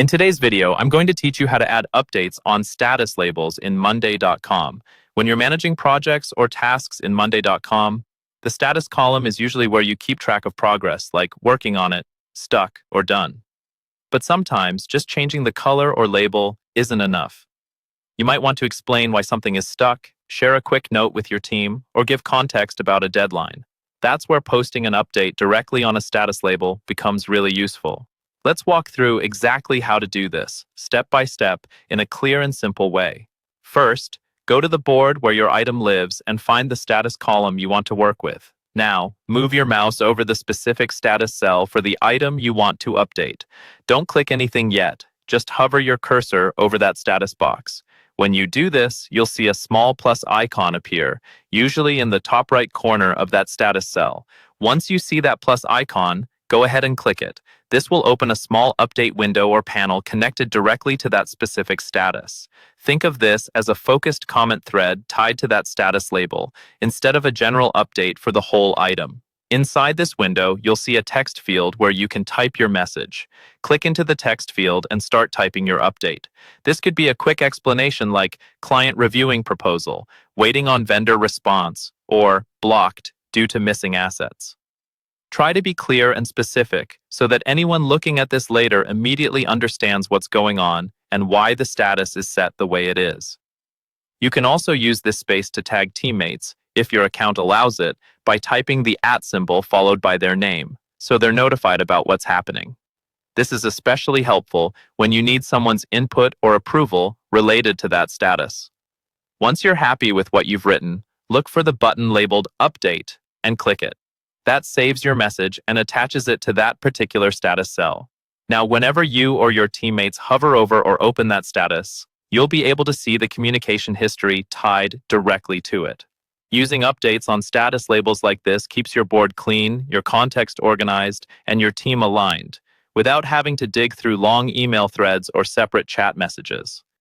In today's video, I'm going to teach you how to add updates on status labels in Monday.com. When you're managing projects or tasks in Monday.com, the status column is usually where you keep track of progress, like working on it, stuck, or done. But sometimes, just changing the color or label isn't enough. You might want to explain why something is stuck, share a quick note with your team, or give context about a deadline. That's where posting an update directly on a status label becomes really useful. Let's walk through exactly how to do this, step by step, in a clear and simple way. First, go to the board where your item lives and find the status column you want to work with. Now, move your mouse over the specific status cell for the item you want to update. Don't click anything yet, just hover your cursor over that status box. When you do this, you'll see a small plus icon appear, usually in the top right corner of that status cell. Once you see that plus icon, go ahead and click it. This will open a small update window or panel connected directly to that specific status. Think of this as a focused comment thread tied to that status label, instead of a general update for the whole item. Inside this window, you'll see a text field where you can type your message. Click into the text field and start typing your update. This could be a quick explanation like client reviewing proposal, waiting on vendor response, or blocked due to missing assets. Try to be clear and specific so that anyone looking at this later immediately understands what's going on and why the status is set the way it is. You can also use this space to tag teammates, if your account allows it, by typing the @ symbol followed by their name, so they're notified about what's happening. This is especially helpful when you need someone's input or approval related to that status. Once you're happy with what you've written, look for the button labeled Update and click it. That saves your message and attaches it to that particular status cell. Now, whenever you or your teammates hover over or open that status, you'll be able to see the communication history tied directly to it. Using updates on status labels like this keeps your board clean, your context organized, and your team aligned, without having to dig through long email threads or separate chat messages.